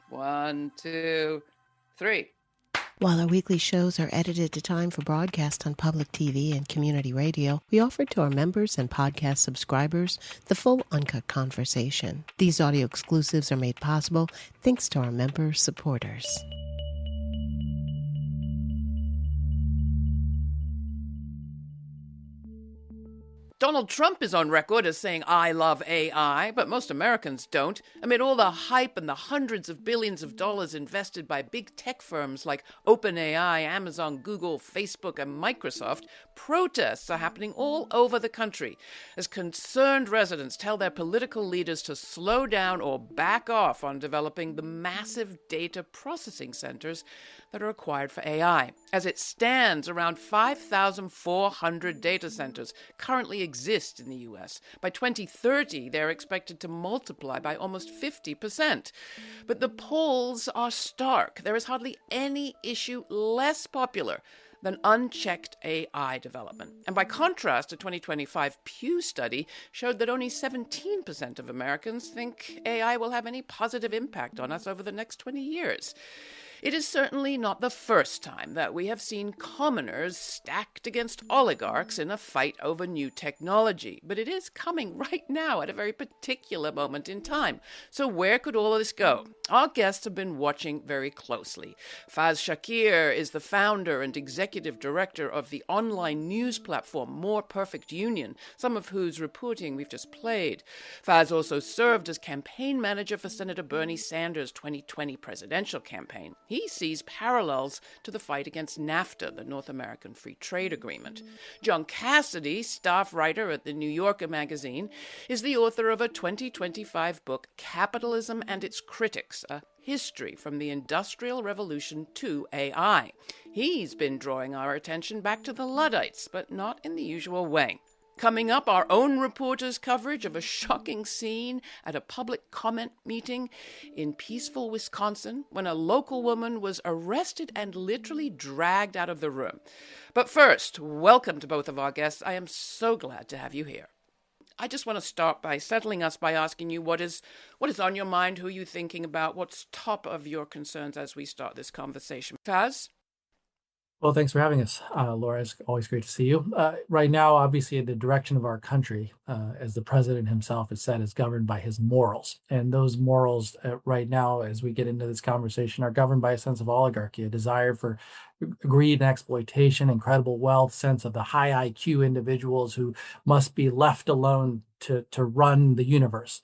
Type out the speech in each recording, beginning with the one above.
1, 2, 3. While our weekly shows are edited to time for broadcast on public TV and community radio, we offer to our members and podcast subscribers the full Uncut conversation. These audio exclusives are made possible thanks to our member supporters. Donald Trump is on record as saying, "I love AI," but most Americans don't. Amid all the hype and the hundreds of billions of dollars invested by big tech firms like OpenAI, Amazon, Google, Facebook, and Microsoft, protests are happening all over the country as concerned residents tell their political leaders to slow down or back off on developing the massive data processing centers that are required for AI. As it stands, around 5,400 data centers currently exist in the U.S. By 2030, they're expected to multiply by almost 50%. But the polls are stark. There is hardly any issue less popular than unchecked AI development. And by contrast, a 2025 Pew study showed that only 17% of Americans think AI will have any positive impact on us over the next 20 years. It is certainly not the first time that we have seen commoners stacked against oligarchs in a fight over new technology, but it is coming right now at a very particular moment in time. So where could all of this go? Our guests have been watching very closely. Faiz Shakir is the founder and executive director of the online news platform More Perfect Union, some of whose reporting we've just played. Faiz also served as campaign manager for Senator Bernie Sanders' 2020 presidential campaign. He sees parallels to the fight against NAFTA, the North American Free Trade Agreement. John Cassidy, staff writer at the NYer magazine, is the author of a 2025 book, Capitalism and Its Critics, a history from the Industrial Revolution to AI. He's been drawing our attention back to the Luddites, but not in the usual way. Coming up, our own reporters' coverage of a shocking scene at a public comment meeting in peaceful Wisconsin when a local woman was arrested and literally dragged out of the room. But first, welcome to both of our guests. I am so glad to have you here. I just want to start by settling us by asking you what is on your mind, who you're thinking about, what's top of your concerns as we start this conversation. Faiz? Well, thanks for having us, Laura. It's always great to see you. Right now, obviously, the direction of our country, as the president himself has said, is governed by his morals. And those morals right now, as we get into this conversation, are governed by a sense of oligarchy, a desire for greed and exploitation, incredible wealth, sense of the high IQ individuals who must be left alone to run the universe.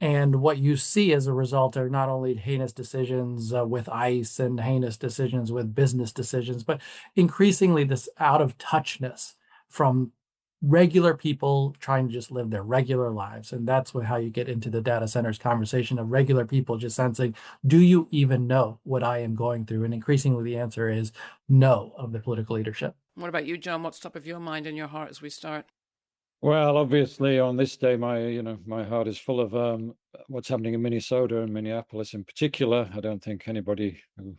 And what you see as a result are not only heinous decisions with ICE and heinous decisions with business decisions, but increasingly this out of touchness from regular people trying to just live their regular lives. And that's how you get into the data centers conversation of regular people just sensing, do you even know what I am going through? And increasingly the answer is no of the political leadership. What about you, John? What's top of your mind and your heart as we start? Well, obviously, on this day, my heart is full of what's happening in Minnesota and Minneapolis in particular. I don't think anybody who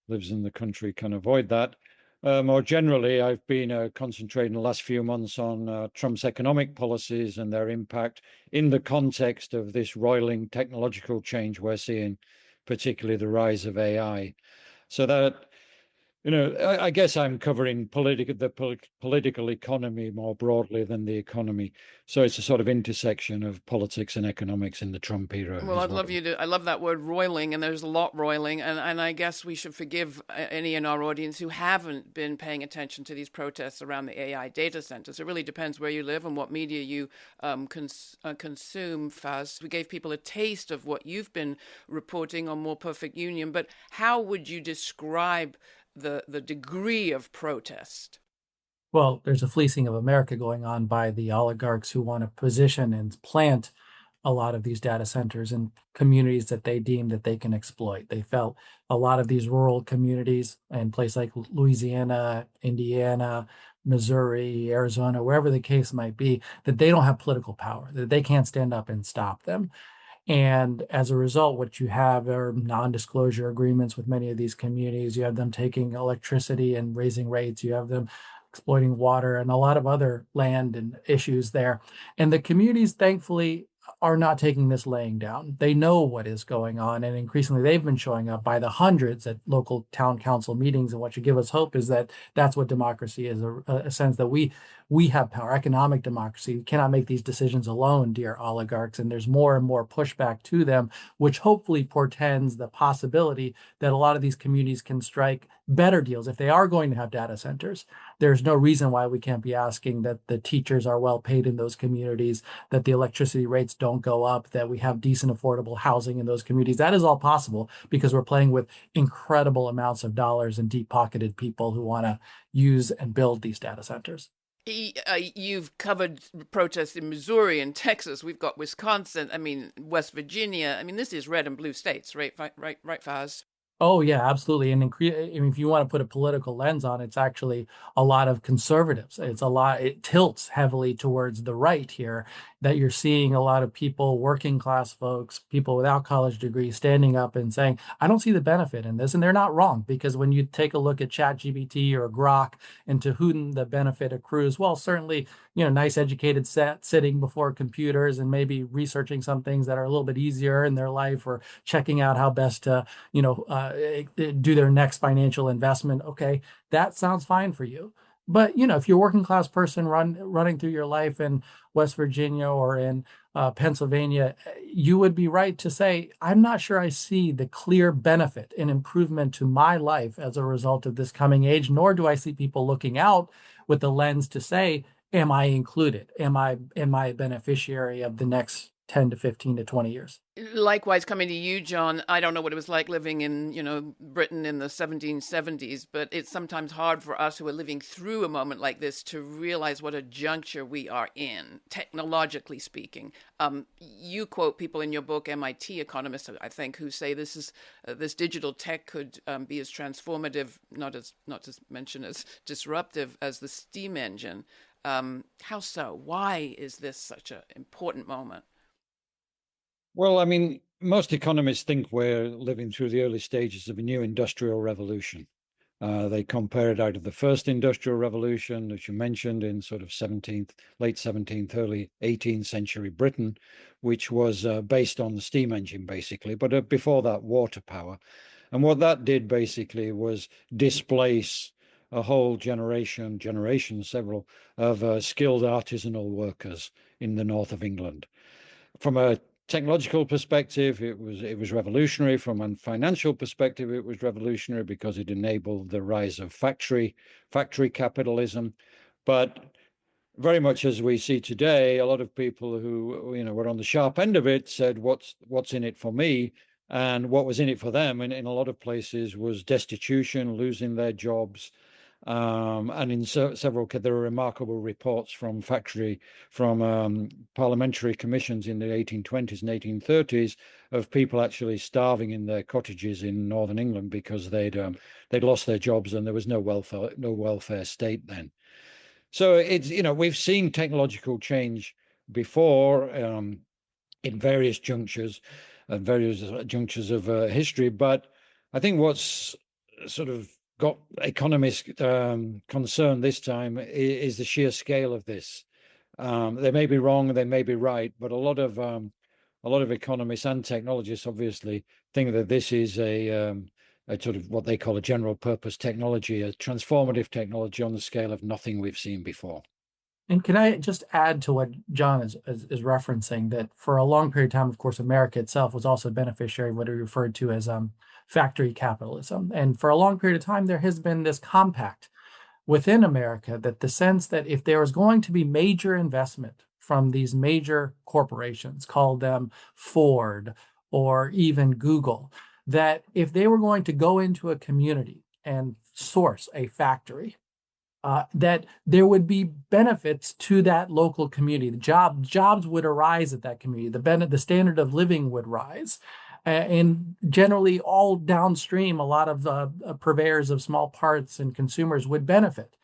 lives in the country can avoid that. More generally, I've been concentrating the last few months on Trump's economic policies and their impact in the context of this roiling technological change we're seeing, particularly the rise of AI. So that, I guess I'm covering the political economy more broadly than the economy. So it's a sort of intersection of politics and economics in the Trump era. Well, I love that word roiling, and there's a lot roiling, and I guess we should forgive any in our audience who haven't been paying attention to these protests around the AI data centers. It really depends where you live and what media you consume, Faiz. We gave people a taste of what you've been reporting on More Perfect Union, but how would you describe the degree of protest? Well, there's a fleecing of America going on by the oligarchs who want to position and plant a lot of these data centers in communities that they deem that they can exploit. They felt a lot of these rural communities in places like Louisiana, Indiana, Missouri, Arizona, wherever the case might be, that they don't have political power, that they can't stand up and stop them. And as a result, what you have are non-disclosure agreements with many of these communities. You have them taking electricity and raising rates. You have them exploiting water and a lot of other land and issues there. And the communities, thankfully, are not taking this laying down. They know what is going on, and increasingly they've been showing up by the hundreds at local town council meetings. And what should give us hope is that that's what democracy is, a sense that we have power, economic democracy. We cannot make these decisions alone, dear oligarchs. And there's more and more pushback to them, which hopefully portends the possibility that a lot of these communities can strike better deals. If they are going to have data centers, there's no reason why we can't be asking that the teachers are well paid in those communities, that the electricity rates don't go up, that we have decent, affordable housing in those communities. That is all possible because we're playing with incredible amounts of dollars and deep-pocketed people who want to use and build these data centers. You've covered protests in Missouri and Texas. We've got Wisconsin. I mean, West Virginia. I mean, this is red and blue states, right? Right, Faiz? Oh, yeah, absolutely. And if you want to put a political lens on it, it's actually a lot of conservatives. It tilts heavily towards the right here, that you're seeing a lot of people, working class folks, people without college degrees, standing up and saying, I don't see the benefit in this. And they're not wrong, because when you take a look at ChatGPT or Grok and to whom the benefit accrues, well, certainly, nice educated set sitting before computers and maybe researching some things that are a little bit easier in their life, or checking out how best to, do their next financial investment. Okay, that sounds fine for you. But, if you're a working class person running through your life in West Virginia or in Pennsylvania, you would be right to say, I'm not sure I see the clear benefit and improvement to my life as a result of this coming age, nor do I see people looking out with the lens to say, am I included? Am I a beneficiary of the next 10 to 15 to 20 years? Likewise, coming to you, John, I don't know what it was like living in, Britain in the 1770s, but it's sometimes hard for us who are living through a moment like this to realize what a juncture we are in, technologically speaking. You quote people in your book, MIT economists, I think, who say this digital tech could be as transformative, not to mention as disruptive as the steam engine. How so? Why is this such an important moment? Well, I mean, most economists think we're living through the early stages of a new industrial revolution. They compare it out of the first industrial revolution, as you mentioned, in sort of late 17th, early 18th century Britain, which was based on the steam engine, basically. But before that, water power. And what that did basically was displace a whole generation, several, of skilled artisanal workers in the north of England. From a technological perspective, it was revolutionary. From a financial perspective, it was revolutionary because it enabled the rise of factory capitalism. But very much as we see today, a lot of people who were on the sharp end of it said, "What's in it for me?" And what was in it for them, in a lot of places, was destitution, losing their jobs. And in several, there are remarkable reports from parliamentary commissions in the 1820s and 1830s of people actually starving in their cottages in northern England because they'd lost their jobs and there was no welfare state then. So it's we've seen technological change before in various junctures of history, but I think what's sort of got economists concerned this time is the sheer scale of this. They may be wrong, they may be right, but a lot of economists and technologists obviously think that this is a sort of what they call a general purpose technology, a transformative technology on the scale of nothing we've seen before. And can I just add to what John is referencing, that for a long period of time, of course, America itself was also a beneficiary of what he referred to as factory capitalism. And for a long period of time, there has been this compact within America that the sense that if there was going to be major investment from these major corporations, call them Ford or even Google, that if they were going to go into a community and source a factory, that there would be benefits to that local community. The jobs would arise at that community. The standard of living would rise. And generally, all downstream, a lot of purveyors of small parts and consumers would benefit.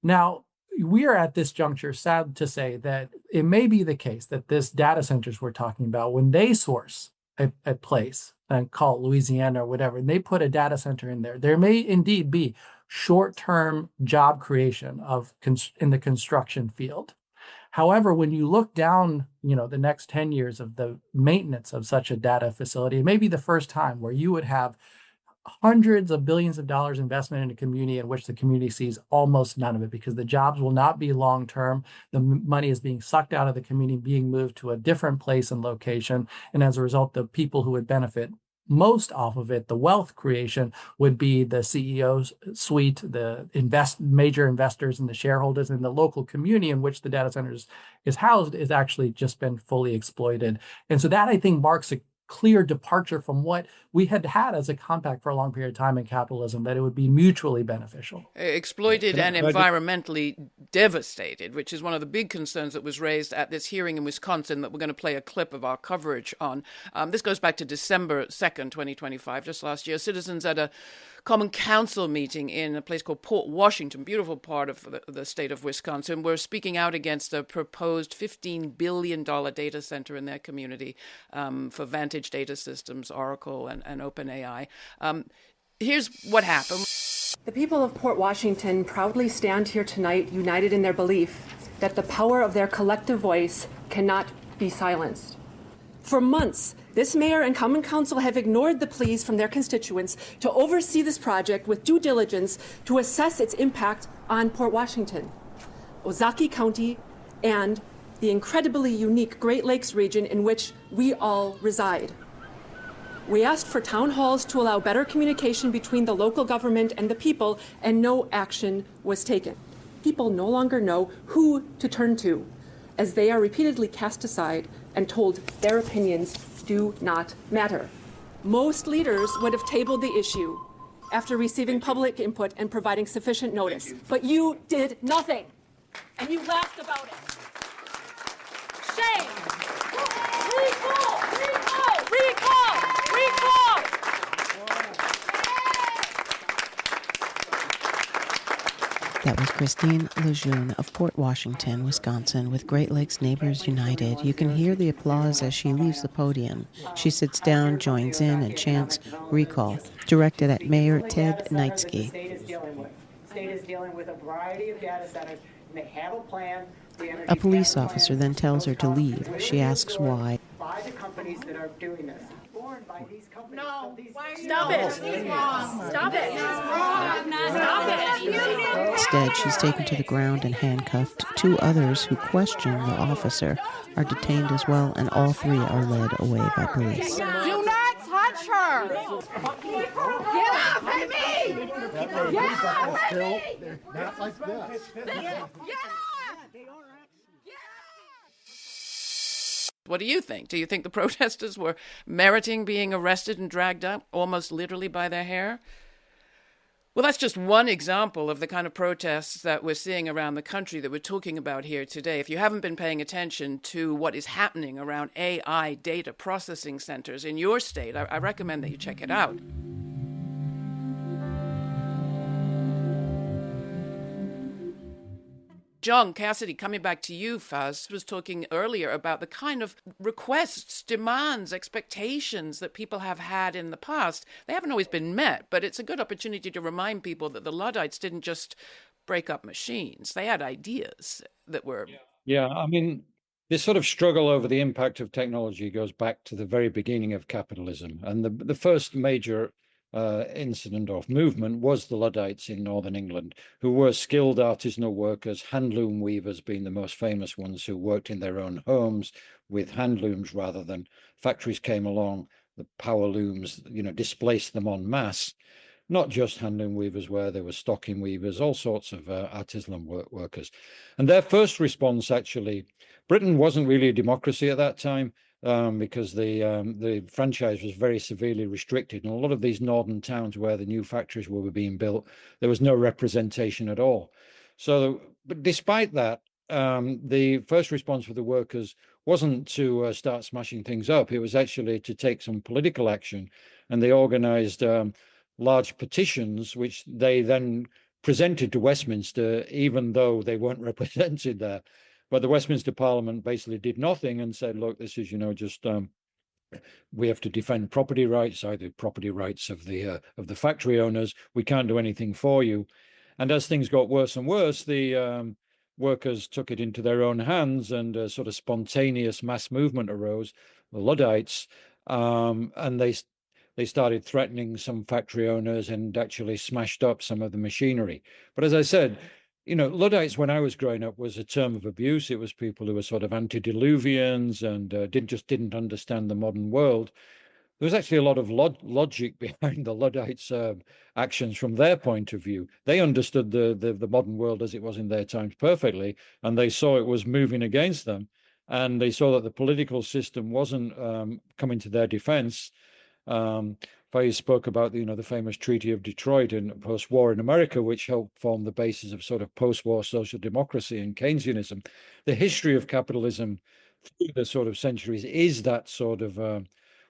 Now, we are at this juncture, sad to say, that it may be the case that this data centers we're talking about, when they source a place, and call it Louisiana or whatever, and they put a data center in there may indeed be short-term job creation in the construction field. However, when you look down, the next 10 years of the maintenance of such a data facility, it may be the first time where you would have hundreds of billions of dollars investment in a community in which the community sees almost none of it, because the jobs will not be long term. The money is being sucked out of the community, being moved to a different place and location. And as a result, the people who would benefit most off of it, the wealth creation, would be the CEO's suite, the major investors and the shareholders, and the local community in which the data centers is housed is actually just been fully exploited. And so that, I think, marks a clear departure from what we had as a compact for a long period of time in capitalism, that it would be mutually beneficial. Exploited and environmentally devastated, which is one of the big concerns that was raised at this hearing in Wisconsin that we're going to play a clip of our coverage on. This goes back to December 2nd, 2025, just last year. Citizens at a Common Council meeting in a place called Port Washington, beautiful part of the state of Wisconsin, were speaking out against a proposed $15 billion data center in their community for Vantage Data Systems, Oracle, and OpenAI. Here's what happened. The people of Port Washington proudly stand here tonight, united in their belief that the power of their collective voice cannot be silenced. For months, this mayor and common council have ignored the pleas from their constituents to oversee this project with due diligence to assess its impact on Port Washington, Ozaukee County, and the incredibly unique Great Lakes region in which we all reside. We asked for town halls to allow better communication between the local government and the people, and no action was taken. People no longer know who to turn to, as they are repeatedly cast aside and told their opinions do not matter. Most leaders would have tabled the issue after receiving public input and providing sufficient notice. But you did nothing, and you laughed about it. Shame! Recall! Recall! Recall! Recall! That was Christine Lejeune of Port Washington, Wisconsin, with Great Lakes Neighbors United. You can hear the applause as she leaves the podium. She sits down, joins in, and chants "Recall," directed at Mayor Ted Knightsky. The state is dealing with a variety of data centers, and they have a plan. A police officer then tells her to leave. She asks why. By the companies that are doing this. Born by these companies. No. Stop it. Stop it. Stop it. Instead, she's taken to the ground and handcuffed. Two others who question the officer are detained as well, and all three are led away by police. Do not touch her! Get off of me! Get off of me! Not like this. Get off! What do you think? Do you think the protesters were meriting being arrested and dragged up, almost literally by their hair? Well, that's just one example of the kind of protests that we're seeing around the country that we're talking about here today. If you haven't been paying attention to what is happening around AI data processing centers in your state, I recommend that you check it out. John Cassidy, coming back to you, Faiz, was talking earlier about the kind of requests, demands, expectations that people have had in the past. They haven't always been met, but it's a good opportunity to remind people that the Luddites didn't just break up machines. They had ideas that were... Yeah, I mean, this sort of struggle over the impact of technology goes back to the very beginning of capitalism. And the first major incident of movement was the Luddites in northern England, who were skilled artisanal workers, handloom weavers being the most famous ones, who worked in their own homes with handlooms rather than factories came along. The power looms, displaced them en masse. Not just handloom weavers, where there were stocking weavers, all sorts of artisanal workers. And their first response, actually, Britain wasn't really a democracy at that time. Because the franchise was very severely restricted. And a lot of these northern towns where the new factories were being built, there was no representation at all. So, but despite that, the first response for the workers wasn't to start smashing things up. It was actually to take some political action. And they organized large petitions, which they then presented to Westminster, even though they weren't represented there. But the Westminster Parliament basically did nothing and said, look, this is, just we have to defend property rights, either property rights of the factory owners. We can't do anything for you. And as things got worse and worse, the workers took it into their own hands and a sort of spontaneous mass movement arose, the Luddites, and they started threatening some factory owners and actually smashed up some of the machinery. But as I said, Luddites, when I was growing up, was a term of abuse. It was people who were sort of antediluvians and didn't understand the modern world. There was actually a lot of logic behind the Luddites' actions from their point of view. They understood the modern world as it was in their times perfectly, and they saw it was moving against them, and they saw that the political system wasn't coming to their defense. Faiz spoke about the famous Treaty of Detroit in post-war in America, which helped form the basis of sort of post-war social democracy and Keynesianism. The history of capitalism through the sort of centuries is that sort of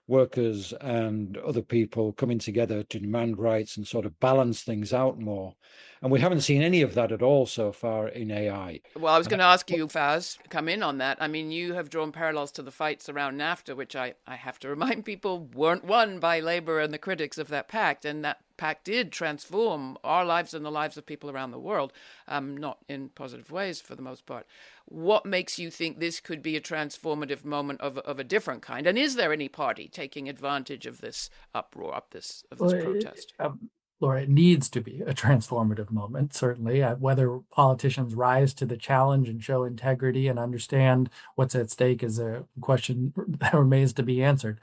workers and other people coming together to demand rights and sort of balance things out more. And we haven't seen any of that at all so far in AI. Well, I was going to ask you, Faiz, come in on that. I mean, you have drawn parallels to the fights around NAFTA, which I have to remind people weren't won by Labour and the critics of that pact. And that pact did transform our lives and the lives of people around the world, not in positive ways for the most part. What makes you think this could be a transformative moment of a different kind? And is there any party taking advantage of this uproar, of this protest? Laura, it needs to be a transformative moment, certainly. Whether politicians rise to the challenge and show integrity and understand what's at stake is a question that remains to be answered.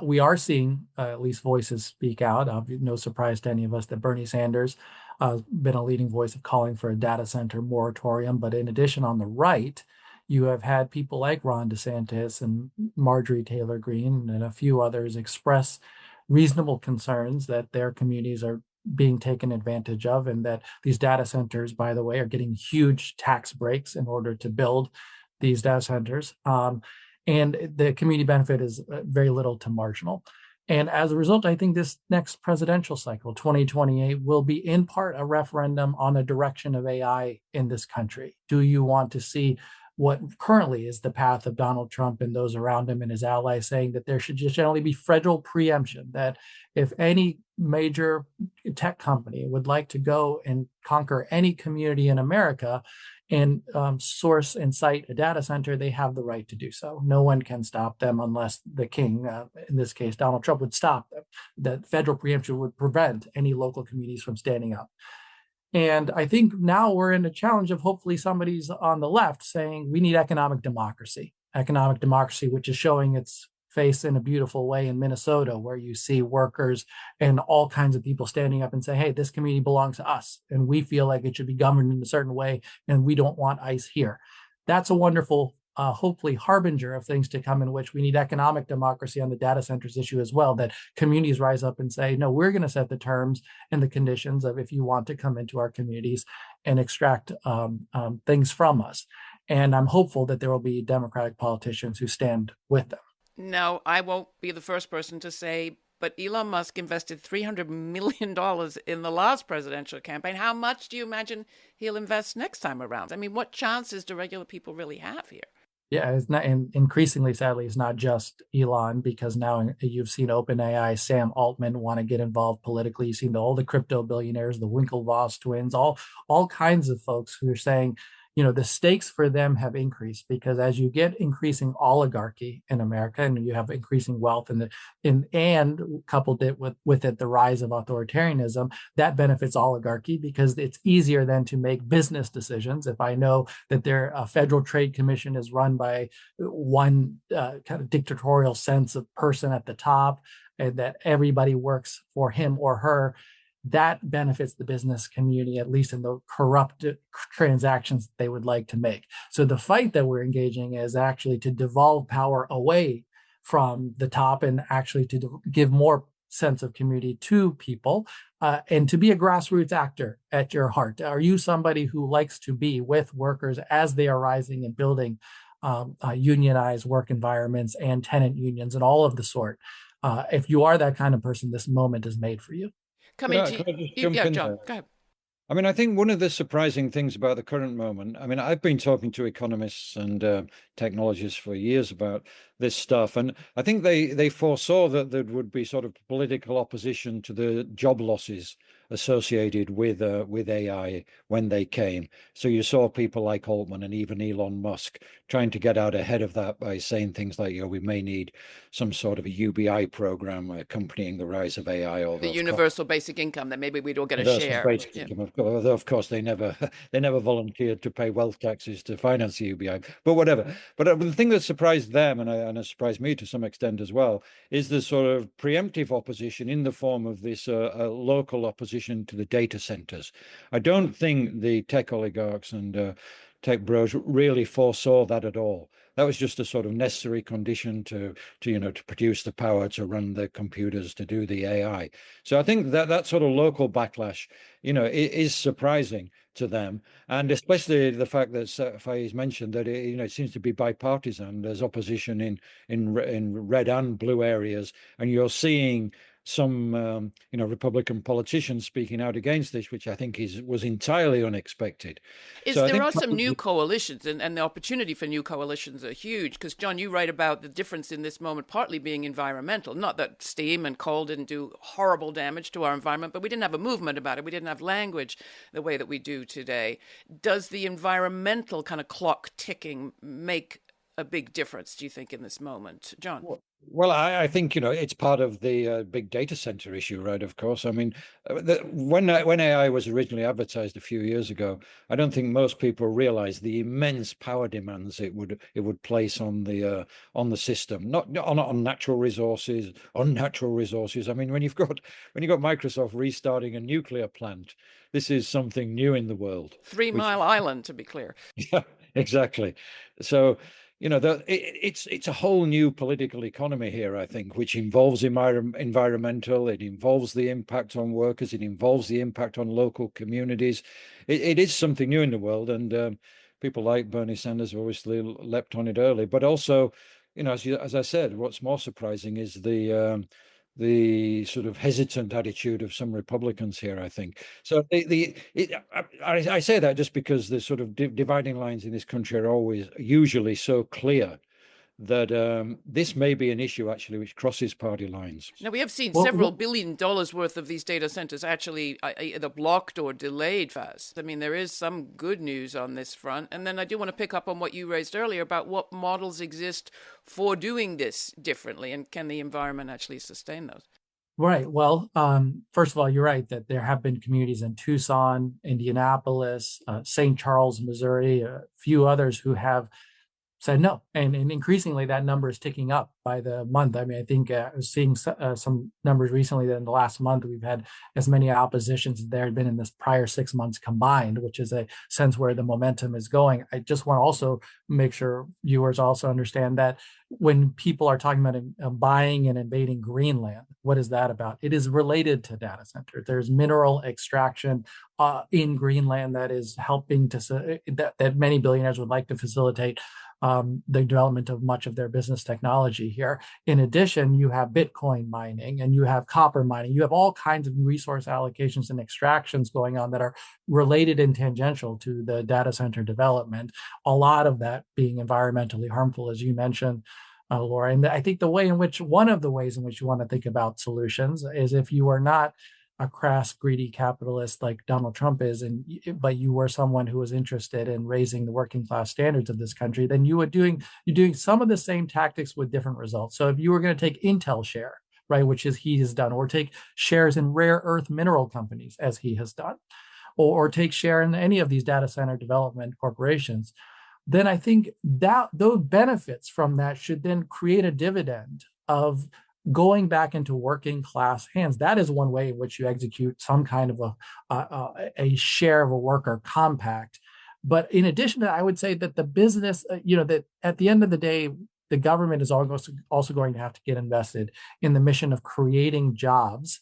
We are seeing at least voices speak out. No surprise to any of us that Bernie Sanders has been a leading voice of calling for a data center moratorium. But in addition, on the right, you have had people like Ron DeSantis and Marjorie Taylor Greene and a few others express reasonable concerns that their communities are being taken advantage of, and that these data centers, by the way, are getting huge tax breaks in order to build these data centers. And the community benefit is very little to marginal. And as a result, I think this next presidential cycle, 2028, will be in part a referendum on the direction of AI in this country. Do you want to see what currently is the path of Donald Trump and those around him and his allies, saying that there should just generally be federal preemption, that if any major tech company would like to go and conquer any community in America and source and site a data center, they have the right to do so. No one can stop them unless the king, in this case, Donald Trump, would stop them. That federal preemption would prevent any local communities from standing up. And I think now we're in a challenge of hopefully somebody's on the left saying we need economic democracy, which is showing its face in a beautiful way in Minnesota, where you see workers and all kinds of people standing up and say, hey, this community belongs to us, and we feel like it should be governed in a certain way, and we don't want ICE here. That's a wonderful, hopefully, harbinger of things to come, in which we need economic democracy on the data centers issue as well, that communities rise up and say, no, we're going to set the terms and the conditions of if you want to come into our communities and extract things from us. And I'm hopeful that there will be Democratic politicians who stand with them. Now, I won't be the first person to say, but Elon Musk invested $300 million in the last presidential campaign. How much do you imagine he'll invest next time around? I mean, what chances do regular people really have here? Yeah, it's not, and increasingly, sadly, it's not just Elon, because now you've seen OpenAI, Sam Altman want to get involved politically. You've seen all the crypto billionaires, the Winklevoss twins, all kinds of folks who are saying, the stakes for them have increased, because as you get increasing oligarchy in America and you have increasing wealth and coupled it with it the rise of authoritarianism, that benefits oligarchy, because it's easier then to make business decisions. If I know that a Federal Trade Commission is run by one kind of dictatorial sense of person at the top, and that everybody works for him or her, that benefits the business community, at least in the corrupt transactions they would like to make. So the fight that we're engaging is actually to devolve power away from the top and actually to give more sense of community to people, and to be a grassroots actor at your heart. Are you somebody who likes to be with workers as they are rising and building unionized work environments and tenant unions and all of the sort? If you are that kind of person, this moment is made for you. John, go ahead. I mean, I think one of the surprising things about the current moment, I mean, I've been talking to economists and technologists for years about this stuff, and I think they foresaw that there would be sort of political opposition to the job losses associated with AI when they came. So you saw people like Altman and even Elon Musk trying to get out ahead of that by saying things like, you know, we may need some sort of a UBI program accompanying the rise of AI, or The universal basic income, that maybe we'd all get a share. Basic income, of course, they never volunteered to pay wealth taxes to finance the UBI, but whatever. But the thing that surprised them, and it surprised me to some extent as well, is the sort of preemptive opposition in the form of this local opposition to the data centers. I don't think the tech oligarchs and tech bros really foresaw that at all. That was just a sort of necessary condition to produce the power to run the computers to do the AI. So I think that sort of local backlash, is surprising to them, and especially the fact that Faiz mentioned that it seems to be bipartisan. There's opposition in red and blue areas, and you're seeing some Republican politicians speaking out against this, which I think was entirely unexpected. There are some new coalitions, and the opportunity for new coalitions are huge, because, John, you write about the difference in this moment partly being environmental. Not that steam and coal didn't do horrible damage to our environment, but we didn't have a movement about it. We didn't have language the way that we do today. Does the environmental kind of clock ticking make a big difference, do you think, in this moment, John? Well, I think, it's part of the big data center issue, right? Of course. I mean, when AI was originally advertised a few years ago, I don't think most people realized the immense power demands it would place on the system, not on natural resources, unnatural resources. I mean, when you've got Microsoft restarting a nuclear plant, this is something new in the world. 3 Mile Island, to be clear. Yeah, exactly. So, it's a whole new political economy here, I think, which involves environmental, it involves the impact on workers, it involves the impact on local communities. It is something new in the world, and people like Bernie Sanders obviously leapt on it early. But also, as I said, what's more surprising is the sort of hesitant attitude of some Republicans here, I think. So I say that just because the sort of dividing lines in this country are usually so clear that this may be an issue actually which crosses party lines. Now, we have seen several $1 billion worth of these data centers actually either blocked or delayed, Faiz. I mean, there is some good news on this front. And then I do want to pick up on what you raised earlier about what models exist for doing this differently, and can the environment actually sustain those? Right. Well, first of all, you're right that there have been communities in Tucson, Indianapolis, St. Charles, Missouri, a few others who have said no. And increasingly, that number is ticking up by the month. I mean, I think I was seeing some numbers recently that in the last month, we've had as many oppositions as there had been in this prior 6 months combined, which is a sense where the momentum is going. I just want to also make sure viewers also understand that when people are talking about buying and invading Greenland, what is that about? It is related to data centers. There's mineral extraction in Greenland that is helping to that many billionaires would like to facilitate the development of much of their business technology here. In addition, you have Bitcoin mining and you have copper mining. You have all kinds of resource allocations and extractions going on that are related and tangential to the data center development. A lot of that being environmentally harmful, as you mentioned, Laura. And I think one of the ways in which you want to think about solutions is if you are not a crass, greedy capitalist like Donald Trump is, but you were someone who was interested in raising the working class standards of this country, then you're doing some of the same tactics with different results. So if you were going to take Intel share, right, which is he has done, or take shares in rare earth mineral companies as he has done, or take share in any of these data center development corporations, then I think that those benefits from that should then create a dividend of going back into working class hands. That is one way in which you execute some kind of a share of a worker compact. But in addition to that, I would say that the business, that at the end of the day, the government is also going to have to get invested in the mission of creating jobs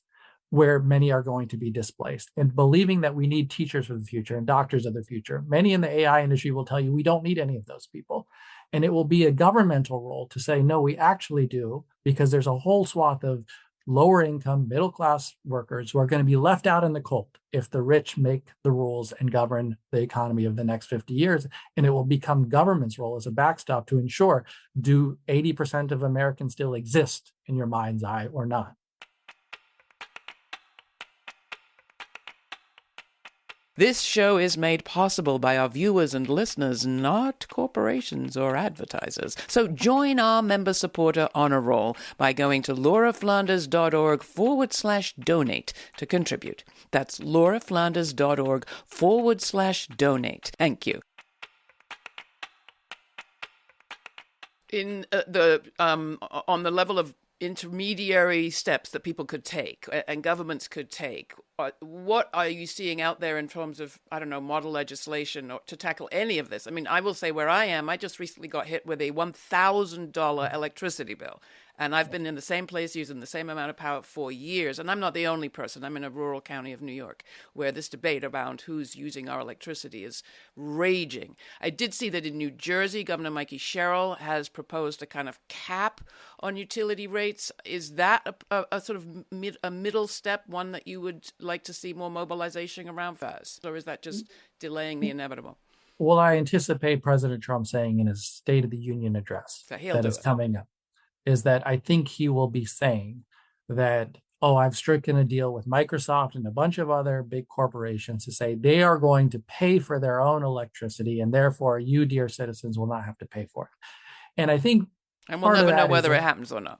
where many are going to be displaced, and believing that we need teachers for the future and doctors of the future. Many in the AI industry will tell you we don't need any of those people. And it will be a governmental role to say, no, we actually do, because there's a whole swath of lower income, middle class workers who are going to be left out in the cold if the rich make the rules and govern the economy of the next 50 years. And it will become government's role as a backstop to ensure, do 80% of Americans still exist in your mind's eye or not? This show is made possible by our viewers and listeners, not corporations or advertisers. So join our member supporter honor roll by going to lauraflanders.org/donate to contribute. That's lauraflanders.org/donate. Thank you. In on the level of intermediary steps that people could take and governments could take, what are you seeing out there in terms of, I don't know, model legislation or to tackle any of this? I mean, I will say where I am, I just recently got hit with a $1,000 electricity bill. And I've been in the same place using the same amount of power for years. And I'm not the only person. I'm in a rural county of New York where this debate around who's using our electricity is raging. I did see that in New Jersey, Governor Mikey Sherrill has proposed a kind of cap on utility rates. Is that a sort of a middle step, one that you would like to see more mobilization around, Faiz? Or is that just delaying the inevitable? Well, I anticipate President Trump saying in his State of the Union address that is coming up, is that I think he will be saying that, I've stricken a deal with Microsoft and a bunch of other big corporations to say they are going to pay for their own electricity, and therefore you, dear citizens, will not have to pay for it. And I think, and we'll never know whether it happens or not.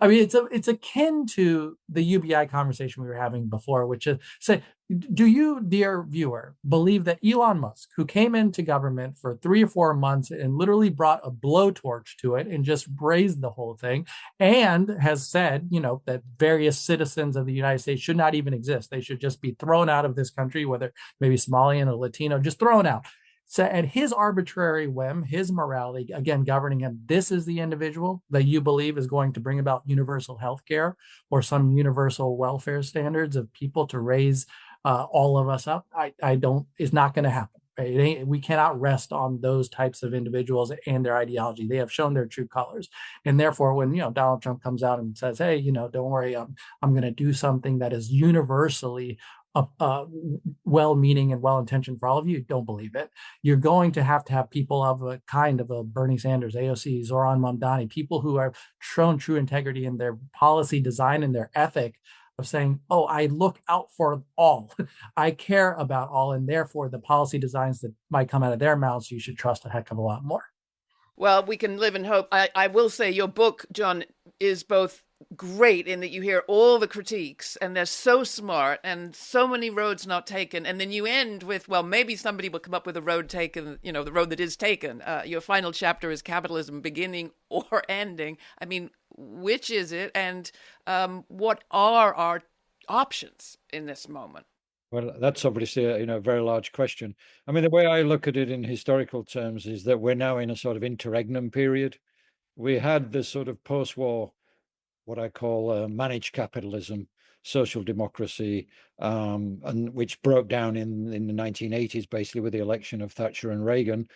I mean, it's akin to the UBI conversation we were having before, which is, say, do you, dear viewer, believe that Elon Musk, who came into government for 3 or 4 months and literally brought a blowtorch to it and just brazed the whole thing, and has said, that various citizens of the United States should not even exist. They should just be thrown out of this country, whether maybe Somalian or Latino, just thrown out. So at his arbitrary whim, his morality, again, governing him, this is the individual that you believe is going to bring about universal health care or some universal welfare standards of people to raise all of us up? It's not going to happen. Right? We cannot rest on those types of individuals and their ideology. They have shown their true colors. And therefore, when, Donald Trump comes out and says, hey, don't worry, I'm going to do something that is universally well-meaning and well-intentioned for all of you, don't believe it. You're going to have people of a kind of a Bernie Sanders, AOC, Zohran Mamdani, people who have shown true integrity in their policy design and their ethic of saying, I look out for all. I care about all, and therefore the policy designs that might come out of their mouths, you should trust a heck of a lot more. Well, we can live in hope. I will say your book, John, is both great in that you hear all the critiques and they're so smart and so many roads not taken. And then you end with, well, maybe somebody will come up with a road taken, the road that is taken. Your final chapter is capitalism beginning or ending. I mean, which is it? And what are our options in this moment? Well, that's obviously a very large question. I mean, the way I look at it in historical terms is that we're now in a sort of interregnum period. We had this sort of post-war, what I call managed capitalism, social democracy, and which broke down in the 1980s, basically with the election of Thatcher and Reagan.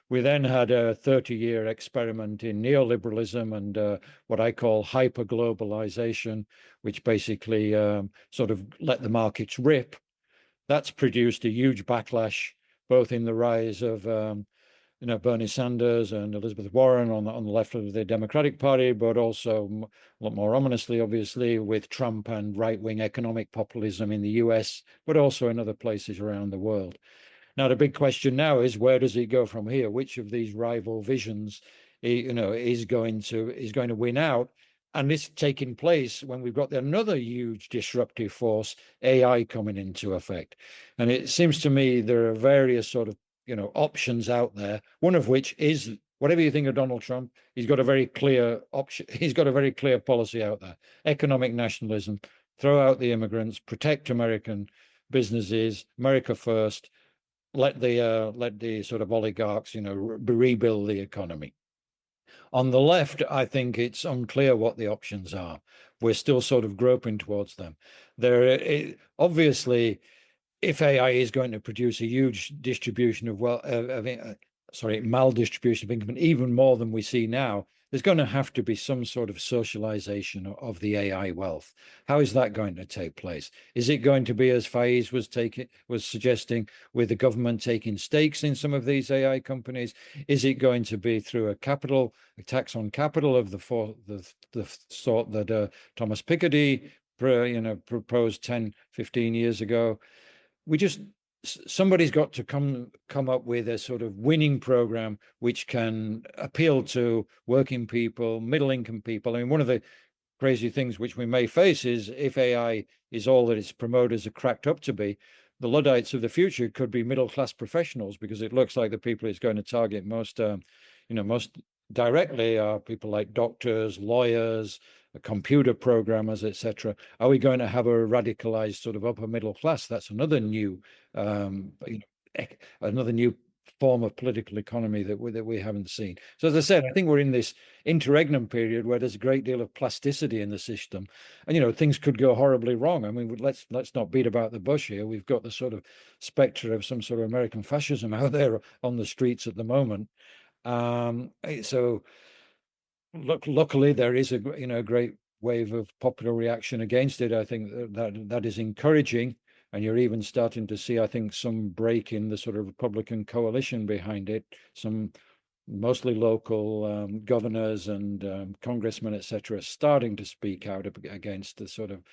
We then had a 30-year experiment in neoliberalism and what I call hyper-globalization, which basically sort of let the markets rip. That's produced a huge backlash, both in the rise of Bernie Sanders and Elizabeth Warren on the left of the Democratic Party, but also a lot more ominously, obviously, with Trump and right-wing economic populism in the US, but also in other places around the world. Now, the big question now is, where does it go from here? Which of these rival visions, is going to win out? And this taking place when we've got another huge disruptive force, AI, coming into effect. And it seems to me there are various sort of options out there, one of which is, whatever you think of Donald Trump, he's got a very clear option. He's got a very clear policy out there: economic nationalism, throw out the immigrants, protect American businesses, America first, let the sort of oligarchs, rebuild the economy. On the left, I think it's unclear what the options are. We're still sort of groping towards them. Obviously, if AI is going to produce a huge distribution of maldistribution of income, even more than we see now, there's going to have to be some sort of socialization of the AI wealth. How is that going to take place? Is it going to be, as Faiz was suggesting, with the government taking stakes in some of these AI companies? Is it going to be through a tax on capital of the sort that Thomas Piketty proposed 10, 15 years ago? Somebody's got to come up with a sort of winning program which can appeal to working people, middle income people. I mean, one of the crazy things which we may face is, if AI is all that its promoters are cracked up to be, the Luddites of the future could be middle class professionals, because it looks like the people it's going to target most directly are people like doctors, lawyers, computer programmers, etc. Are we going to have a radicalized sort of upper middle class? That's another new form of political economy that we haven't seen. So, as I said, I think we're in this interregnum period where there's a great deal of plasticity in the system, and things could go horribly wrong. I mean, let's not beat about the bush here. We've got the sort of spectre of some sort of American fascism out there on the streets at the moment. So luckily there is a great wave of popular reaction against it. I think that is encouraging, and you're even starting to see, I think, some break in the sort of Republican coalition behind it. Some mostly local governors and congressmen, etc., starting to speak out against the sort of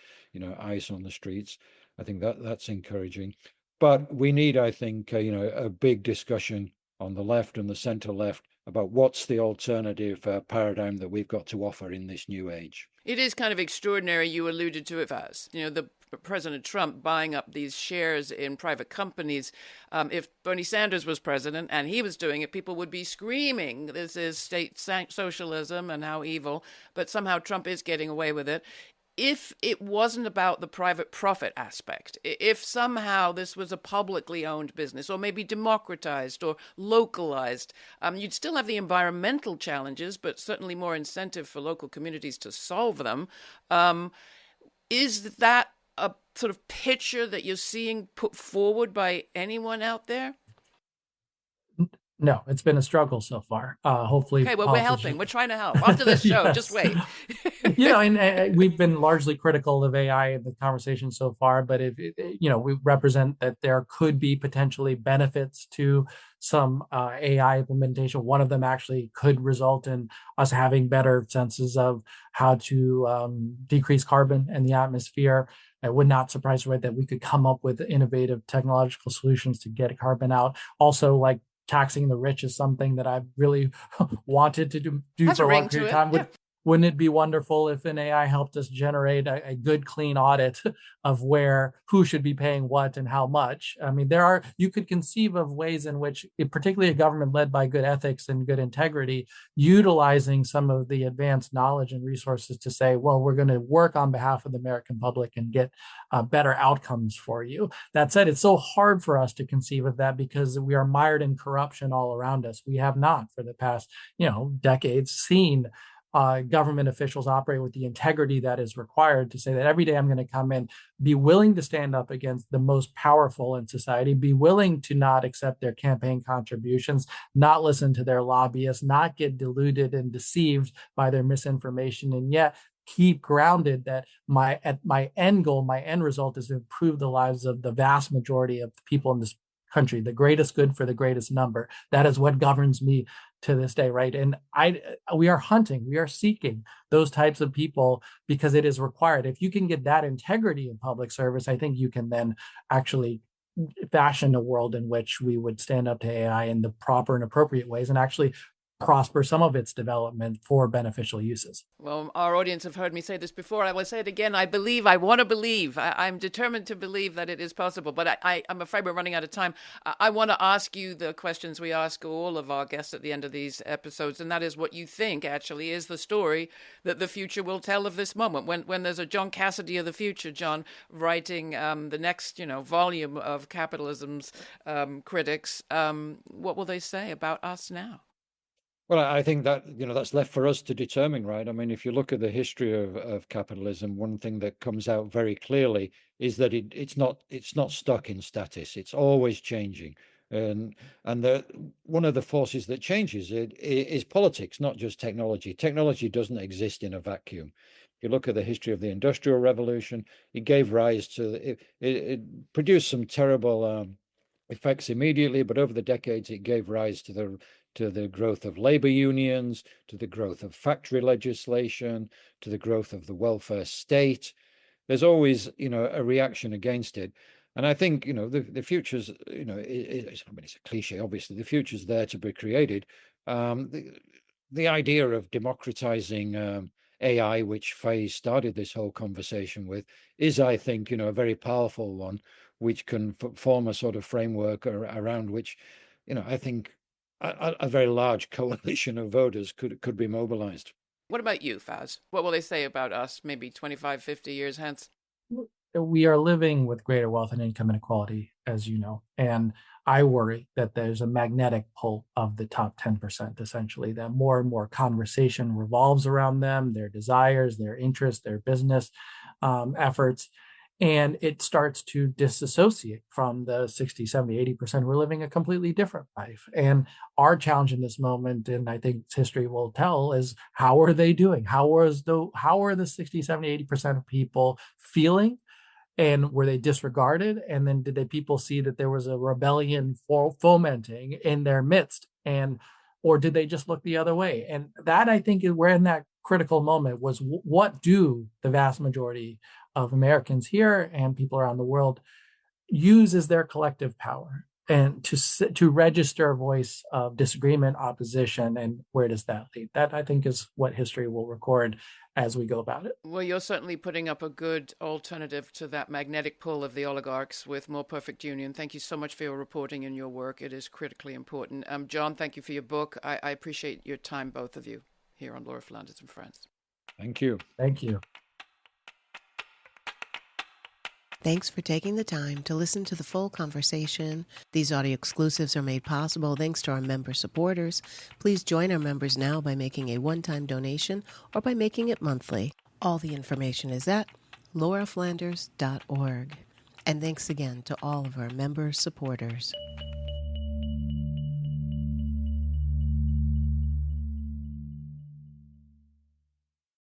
ICE on the streets. I think that's encouraging, but we need, I think, a big discussion on the left and the center left about what's the alternative paradigm that we've got to offer in this new age. It is kind of extraordinary. You alluded to it, Faiz. The President Trump buying up these shares in private companies. If Bernie Sanders was president and he was doing it, people would be screaming, this is state socialism and how evil. But somehow Trump is getting away with it. If it wasn't about the private profit aspect, if somehow this was a publicly owned business, or maybe democratized or localized, you'd still have the environmental challenges, but certainly more incentive for local communities to solve them. Is that a sort of picture that you're seeing put forward by anyone out there? No, it's been a struggle so far. Hopefully, okay. Well, we're helping. We're trying to help. After this show, yes. Just wait. And we've been largely critical of AI in the conversation so far. But we represent that there could be potentially benefits to some AI implementation. One of them actually could result in us having better senses of how to decrease carbon in the atmosphere. It would not surprise me that we could come up with innovative technological solutions to get carbon out. Also, like, taxing the rich is something that I've really wanted to do for a long period of time. Yeah. Wouldn't it be wonderful if an AI helped us generate a good, clean audit of who should be paying what and how much? I mean, you could conceive of ways in which, particularly a government led by good ethics and good integrity, utilizing some of the advanced knowledge and resources to say, well, we're going to work on behalf of the American public and get better outcomes for you. That said, it's so hard for us to conceive of that because we are mired in corruption all around us. We have not, for the past, decades, seen government officials operate with the integrity that is required to say that every day I'm going to come in, be willing to stand up against the most powerful in society, be willing to not accept their campaign contributions, not listen to their lobbyists, not get deluded and deceived by their misinformation, and yet keep grounded that my end goal, my end result is to improve the lives of the vast majority of the people in this country, the greatest good for the greatest number. That is what governs me to this day, right? And we are seeking those types of people because it is required. If you can get that integrity in public service, I think you can then actually fashion a world in which we would stand up to AI in the proper and appropriate ways and actually prosper some of its development for beneficial uses. Well, our audience have heard me say this before. I will say it again. I want to believe. I'm determined to believe that it is possible, but I'm afraid we're running out of time. I want to ask you the questions we ask all of our guests at the end of these episodes, and that is what you think actually is the story that the future will tell of this moment. When there's a John Cassidy of the future, John, writing the next, volume of capitalism's critics, what will they say about us now? Well, I think that, that's left for us to determine, right? I mean, if you look at the history of capitalism, one thing that comes out very clearly is that it's not stuck in status. It's always changing. And one of the forces that changes it is politics, not just technology. Technology doesn't exist in a vacuum. If you look at the history of the Industrial Revolution, it gave rise to it produced some terrible effects immediately, but over the decades it gave rise to the growth of labor unions, to the growth of factory legislation, to the growth of the welfare state. There's always, a reaction against it. And I think, the future's, it's a cliche, obviously, the future's there to be created. The idea of democratizing AI, which Faiz started this whole conversation with, is, I think, a very powerful one, which can form a sort of framework around which, I think a very large coalition of voters could be mobilized. What about you, Faiz? What will they say about us maybe 25, 50 years hence? We are living with greater wealth and income inequality, as you know. And I worry that there's a magnetic pull of the top 10%, essentially, that more and more conversation revolves around them, their desires, their interests, their business efforts. And it starts to disassociate from the 60, 70, 80% we're living a completely different life. And our challenge in this moment, and I think history will tell, is how are they doing? How are the 60, 70, 80% of people feeling? And were they disregarded? And then did the people see that there was a rebellion fomenting in their midst? Or did they just look the other way? And that, I think, is where in that critical moment was, what do the vast majority of Americans here and people around the world use as their collective power, and to register a voice of disagreement, opposition, and where does that lead? That, I think, is what history will record as we go about it. Well, you're certainly putting up a good alternative to that magnetic pull of the oligarchs with More Perfect Union. Thank you so much for your reporting and your work. It is critically important. John, thank you for your book. I appreciate your time, both of you, here on Laura Flanders and Friends. Thank you. Thank you. Thanks for taking the time to listen to the full conversation. These audio exclusives are made possible thanks to our member supporters. Please join our members now by making a one-time donation or by making it monthly. All the information is at lauraflanders.org. And thanks again to all of our member supporters.